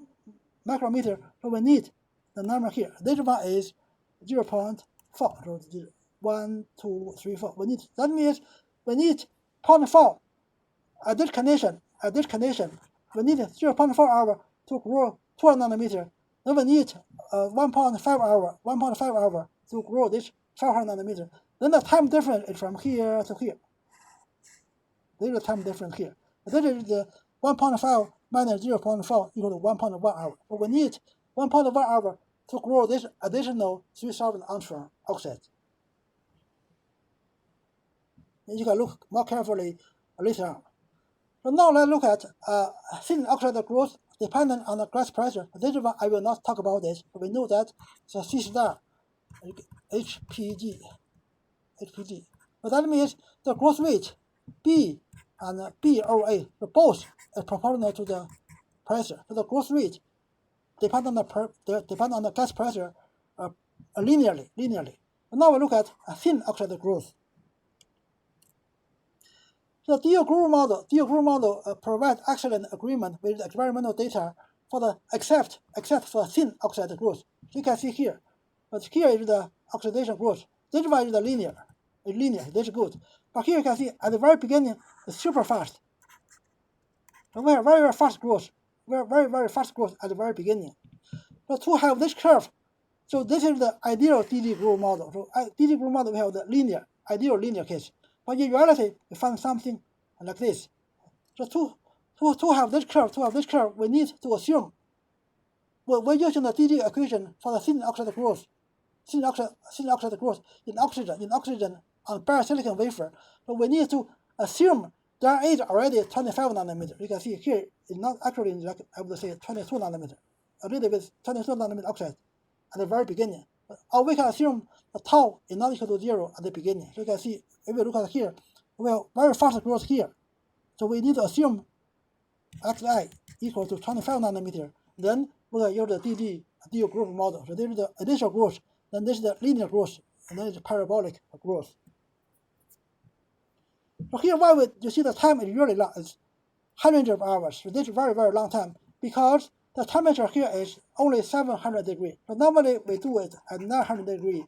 micrometer, so we need the number here. This one is 0.4. So 1, 2, 3, 4. That means we need 0.4 at this condition. We need 0.4 hour to grow 200 nanometer. Then we need 1.5 hour to grow this 500 nanometer. Then the time difference is from here to here. There is a time difference here. This is 1.5 minus 0.4 equal to 1.1 hour. So we need 1.1 hour to grow this additional 3,000 angstrom oxide. You can look more carefully later on. So now let's look at thin oxide growth dependent on the gas pressure. This one I will not talk about this. We know that the C star, HPG. So that means the growth rate B and BOA, both are proportional to the pressure. So the growth rate depend on the gas pressure linearly. So now we look at thin oxide growth. The DO-Groove model provides excellent agreement with the experimental data for the except for thin oxide growth. You can see here, but here is the oxidation growth. This one is the linear. It's linear. This is good. But here you can see at the very beginning, it's super fast. So we have very fast growth. Very fast growth at the very beginning. So to have this curve, so this is the ideal DD-Groove model. So DD-Groove model we have the ideal linear case. But in reality, we find something like this. So to have this curve, we need to assume we're using the DD equation for the thin oxide growth. Thin oxide growth in oxygen on bare silicon wafer. So we need to assume there is already 25 nanometer. You can see here it's not actually like I would say 22 nanometer. A little bit 22 nanometer oxide at the very beginning. Or we can assume the tau is not equal to 0 at the beginning. So you can see if we look at here, we have very fast growth here. So we need to assume xi equal to 25 nanometer. Then we can use the DO-Groove model. So this is the initial growth, then this is the linear growth, and then it's parabolic growth. So here why you see the time is really long, it's hundreds of hours. So this is very long time because the temperature here is only 700 degrees. So normally we do it at 900 degrees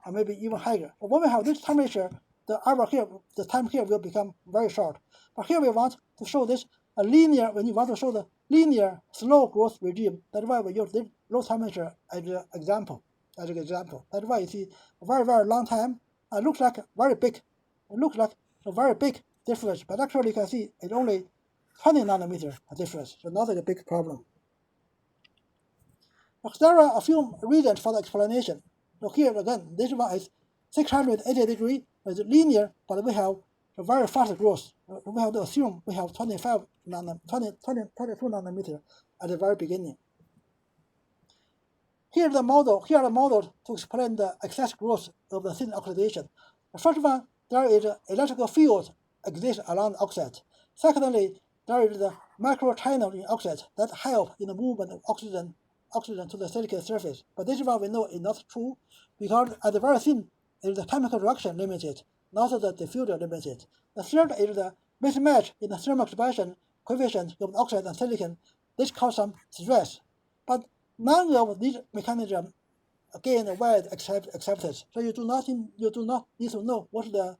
or maybe even higher. But when we have this temperature, the time here will become very short. But here we want to show this linear, when you want to show the linear slow growth regime, that's why we use this low temperature as an example. That's why you see a very long time. It looks like very big. It looks like a very big difference, but actually you can see it's only 20 nanometer difference, so not a big problem. But there are a few reasons for the explanation. So here again, this one is 680 degrees, it's linear, but we have a very fast growth. We have to assume we have 22 nanometer at the very beginning. Here are the model to explain the excess growth of the thin oxidation. The first one, there is an electrical field exists around the oxide. Secondly, there is the microchannel in oxide that help in the movement of oxygen to the silicon surface. But this one we know is not true because at the very thin is the chemical reaction limited, not the diffusion limited. The third is the mismatch in the thermal expansion coefficient of oxide and silicon. This causes some stress. But none of these mechanisms again wide accepted. So you do not need to know what is the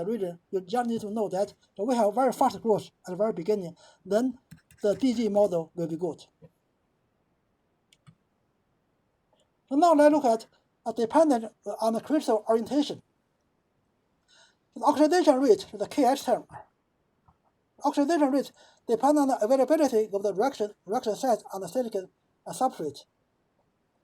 reason. You just need to know that we have very fast growth at the very beginning. Then the DG model will be good. So now let's look at a dependent on the crystal orientation. The oxidation rate is the KH term. Oxidation rate depends on the availability of the reaction site on the silicon substrate.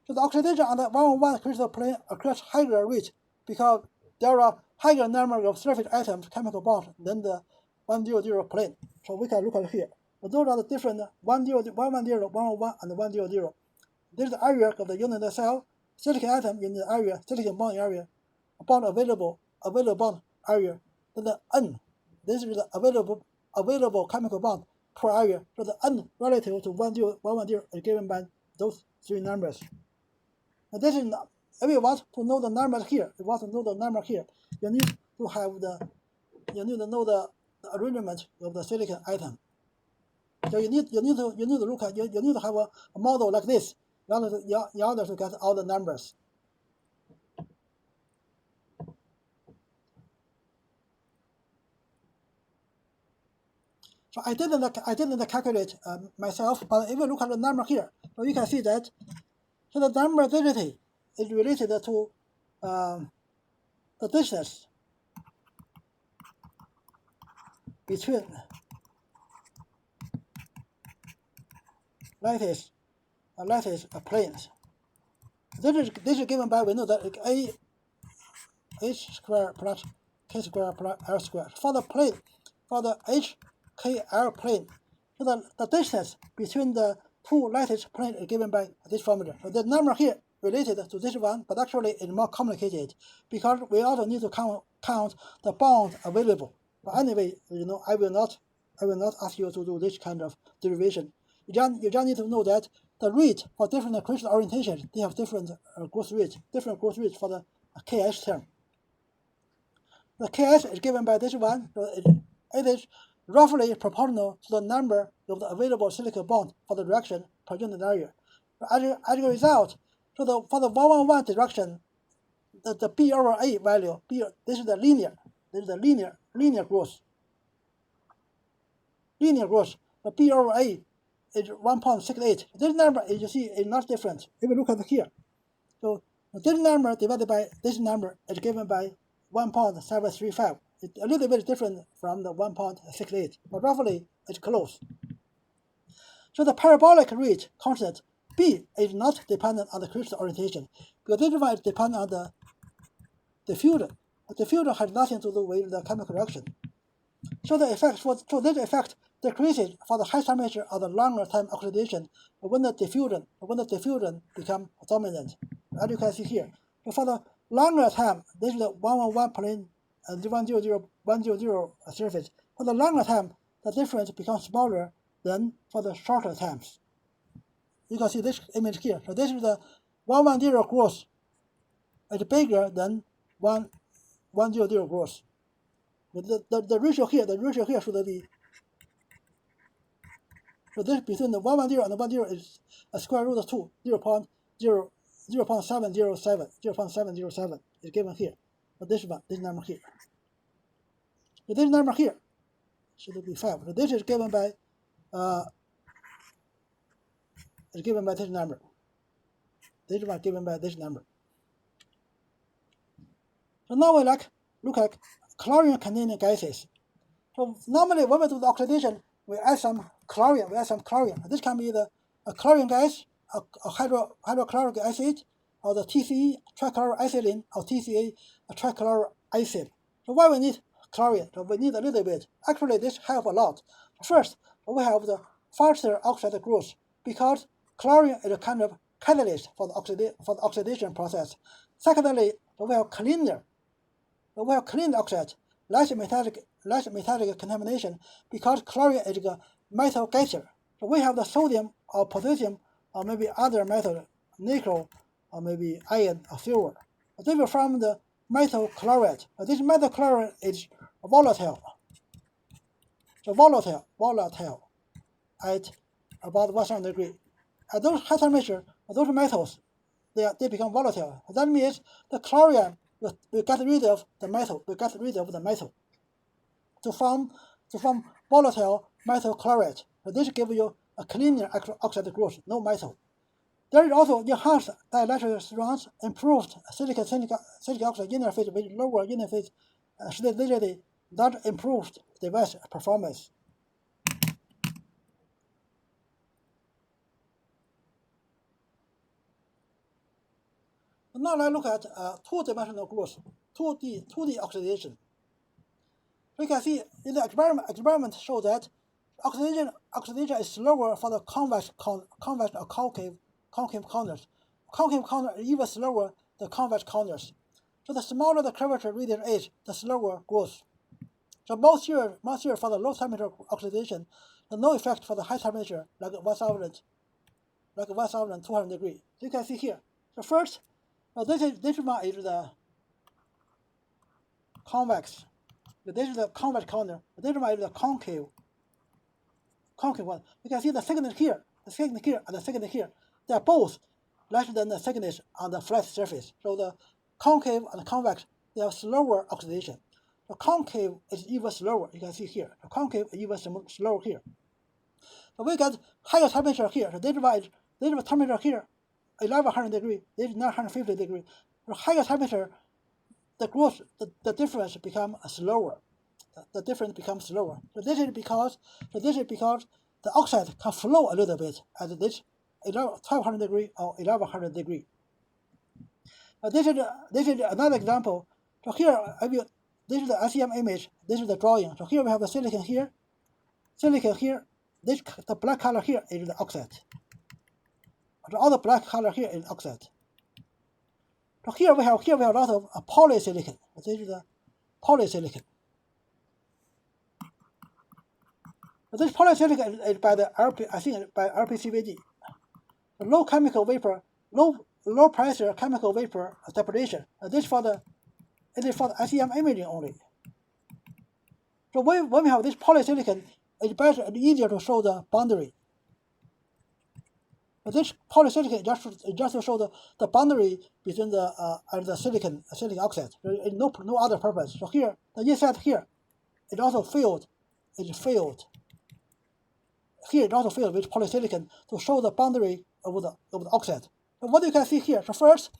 So the oxidation on the 101 crystal plane occurs higher rate because there are higher number of surface atoms chemical bonds than the 100 plane. So we can look at here. So those are the different 110, 101, and 100. This is the area of the unit cell, silicon atom in the area, silicon bond area, bond available bond area. Then the N, this is the available chemical bond per area. So the N relative to 110 is given by those three numbers. And this is not, if you want to know the numbers here, you need to have know the arrangement of the silicon atom. So you need to look at you need to have a model like this in order to get all the numbers. So I didn't calculate myself, but if you look at the number here, so you can see that so the number density is related to the distance between lattice planes. This is given by, we know that a h squared plus k squared plus l squared. For the plane, for the HKL plane, so the distance between the two lattice planes is given by this formula. So the number here related to this one, but actually it's more complicated because we also need to count the bonds available. But anyway, I will not ask you to do this kind of derivation. You just need to know that the rate for different crystal orientations, they have different growth rates for the Ks term. The Ks is given by this one, so it is roughly proportional to the number of the available silica bonds for the reaction per unit area. As a result, so for the 111 direction, the B over A value, this is the linear growth. The B over A is 1.68. This number, as you see, is not different. If we look at here, so this number divided by this number is given by 1.735. It's a little bit different from the 1.68, but roughly it's close. So the parabolic rate constant B is not dependent on the crystal orientation, because this one is dependent on the diffusion. The diffusion has nothing to do with the chemical reaction. So this effect decreases for the high temperature of the longer time oxidation when the diffusion becomes dominant, as you can see here. So for the longer time, this is the 111 plane and the 100 surface. For the longer time, the difference becomes smaller than for the shorter times. You can see this image here. So this is the 110 growth. It's bigger than 100 growth. The ratio here should be, so this between the 110 and the 110 is a square root of 2, 0.707 is given here. But this number here. So this number here should be 5. So this is given by this number. This one given by this number. So now we look at chlorine-containing gases. So normally when we do the oxidation, we add some chlorine. This can be a chlorine gas, a hydrochloric acid, or the TCE, trichloroethylene, or TCA, a trichloroacid. So why we need chlorine? So we need a little bit. Actually, this helps a lot. First, we have the faster oxide growth because chlorine is a kind of catalyst for the oxidation process. Secondly, we have cleaner oxide, less metallic contamination because chlorine is a metal getter. So we have the sodium or potassium or maybe other metal, nickel or maybe iron or silver. They will form the metal chloride. This metal chloride is volatile. So volatile at about 1,000 degrees. At those high temperature, those metals, they become volatile. That means the chlorine will get rid of the metal. To form volatile metal chloride. So this gives you a cleaner oxide growth, no metal. There is also enhanced dielectric strength, improved silicon oxide interface with lower interface stability that improved device performance. Now let's look at two-dimensional growth, 2D oxidation. We can see in the experiment show that oxidation is slower for the convex or concave corners. Concave corner is even slower than convex corners. So the smaller the curvature radius is, the slower growth. So most here for the low temperature oxidation, and no effect for the high temperature like 1,200 degrees. So you can see here. So first, this one is the convex. This is the convex corner. This one is the concave one. You can see the thickness here, and the thickness here. They are both less than the thickness on the flat surface. So the concave and the convex, they have slower oxidation. The concave is even slower. You can see here. The concave is even slower here. So we got higher temperature here. So this is temperature here, 1,100 degrees. This is 950 degrees. So higher temperature, the growth, the difference becomes slower. The difference becomes slower. So this is because the the oxide can flow a little bit at this 1200 degree or 1100 degree. This is another example. So here, this is the SEM image. This is the drawing. So here we have the silicon here. The black color here is the oxide. So all the black color here is oxide. So here we have a lot of polysilicon. This is the polysilicon. This polysilicon is by the by RPCVD. The low chemical vapor, low pressure chemical vapor separation. It is for the SEM imaging only. So when we have this polysilicon, it's better and easier to show the boundary. But this polysilicon just to show the boundary between the and the silicon oxide. There is no other purpose. So here the inside here, it also filled. It's filled. Here it also filled with polysilicon to show the boundary of the oxide. So what you can see here. So first,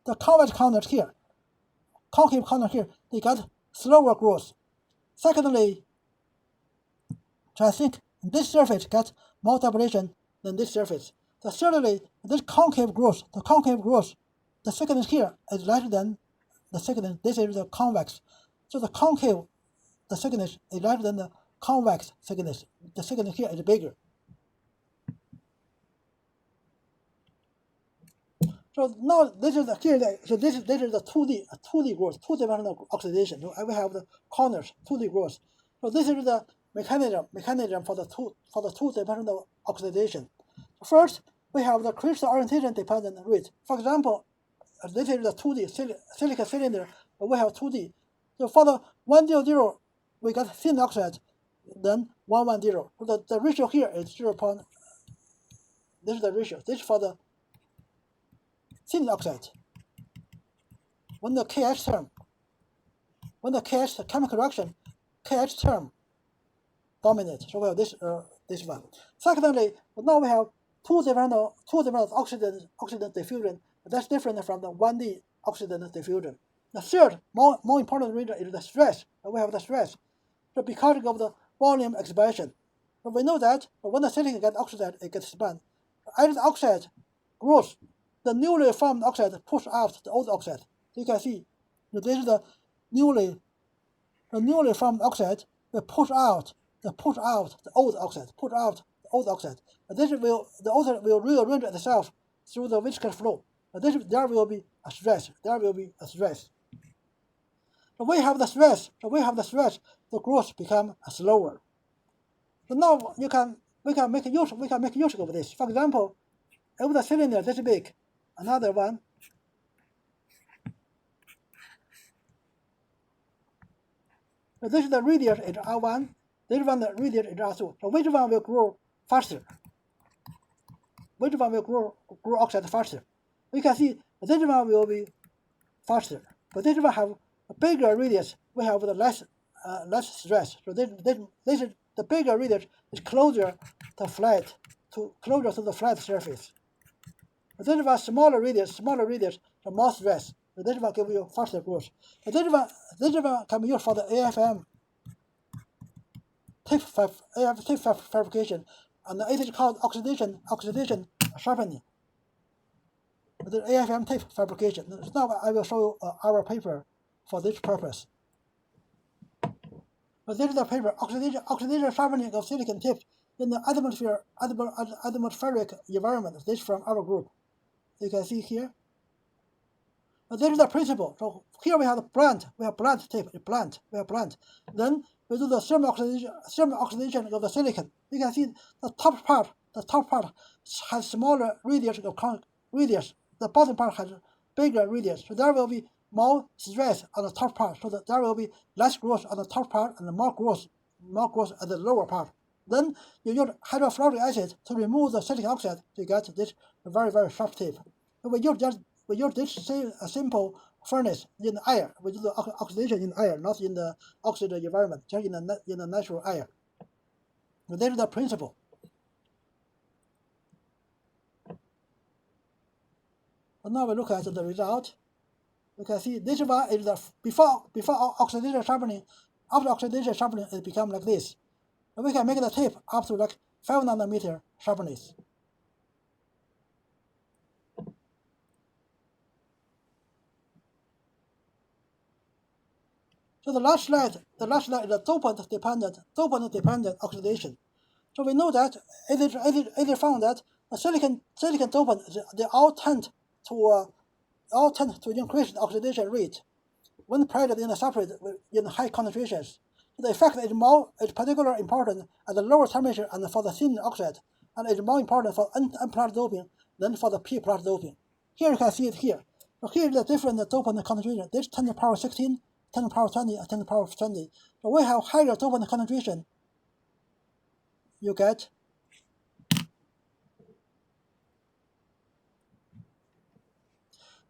the convex content here, concave content here, they got slower growth. Secondly, so I think this surface got more separation than this surface. So thirdly, this concave growth, the thickness here is larger than the thickness. This is the convex. So the concave, the thickness is larger than the convex thickness. The thickness here is bigger. So now this is the 2D growth, two-dimensional oxidation. So we have the corners, 2D growth. So this is the mechanism for the two-dimensional oxidation. First, we have the crystal orientation dependent rate. For example, this is the 2D silicon cylinder. We have 2D. So for the 100, we got thin oxide, then 110. So the ratio here is 0. This is the ratio. This is for the thin oxide. When the KH term, the chemical reaction, KH term dominates. So we have this one. Secondly, now we have two-dimensional oxidant diffusion. That's different from the 1D oxidant diffusion. The third, more important reason is the stress. We have the stress. So because of the volume expansion. So we know that when the silicon gets oxidized, it gets expanded. As the oxide grows, the newly formed oxide pushes out the old oxide. So you can see, this is the newly formed oxide will push out the old oxide. The oxide will rearrange itself through the viscous flow. There will be a stress. So we have the stress. The growth becomes slower. So now we can make use of this. For example, if the cylinder this big, another one. So this is the radius is R1. This one the radius is R2. So which one will grow faster? Which one will grow oxide faster? We can see this one will be faster, but this one have a bigger radius. We have the less stress. So this is the bigger radius is closer to the flat surface. But this one smaller radius, the more stress. So this one give you faster growth. But this one can be used for the AFM tape fabrication, and it is called oxidation sharpening. The AFM tape fabrication. Now I will show you our paper for this purpose. But this is the paper, oxidation sharpening of silicon tips in the atmospheric environment. This is from our group. You can see here. But this is the principle. So here we have the blunt. We have blunt tape. Then we do the thermal oxidation of the silicon. You can see the top part has smaller radius. The bottom part has bigger radius. So there will be more stress on the top part. So that there will be less growth on the top part and more growth at the lower part. Then you use hydrofluoric acid to remove the silicon oxide to get this very, very sharp tape. So we use this simple furnace in the air. We do the oxidation in air, not in the oxidized environment, just in the natural air. So that is the principle. And now we look at the result. You can see this one is the before oxidation sharpening. After oxidation sharpening, it becomes like this. And we can make the tape up to like 5 nanometer sharpness. So the last slide is the dopant-dependent oxidation. So we know that it is found that the silicon dopant, they all tend to increase the oxidation rate when present in a substrate in high concentrations. The effect is particularly important at the lower temperature and for the thin oxide, and is more important for N+ doping than for the P+ doping. Here you can see it here. So here is the different dopant concentration. This 10 to the power 16, 10 to the power 20, and 10 to the power 20. So we have higher dopant concentration. You get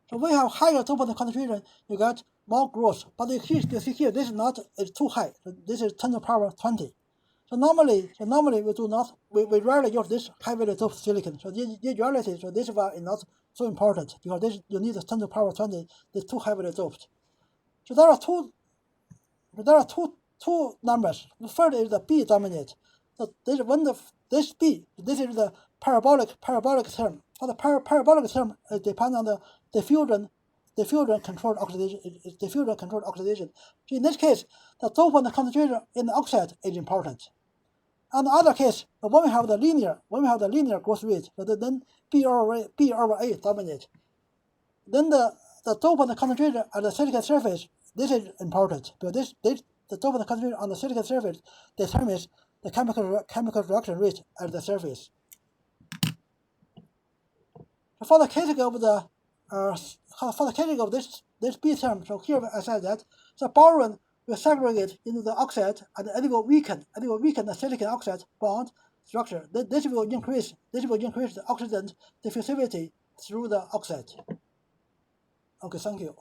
higher dopant concentration, you get more growth. But you see here, this is not, it's too high. So this is 10 to the power 20. So normally we rarely use this heavily doped silicon. So in reality, so this one is not so important because this you need 10 to the power 20. It's too heavily doped. So there are two numbers. The first is the B dominant. So this is the parabolic term. For the parabolic term, it depends on the diffusion controlled oxidation. So in this case, the dopant concentration in the oxide is important. On the other case, when we have the linear growth rate, then B over A dominate. Then the dopant concentration at the silicon surface, this is important because the dopant concentration on the silicon surface determines the chemical reaction rate at the surface. For the case of this B term, so here I said that the boron will segregate into the oxide and it will weaken the silicon oxide bond structure. This will increase the oxidant diffusivity through the oxide. Okay, thank you.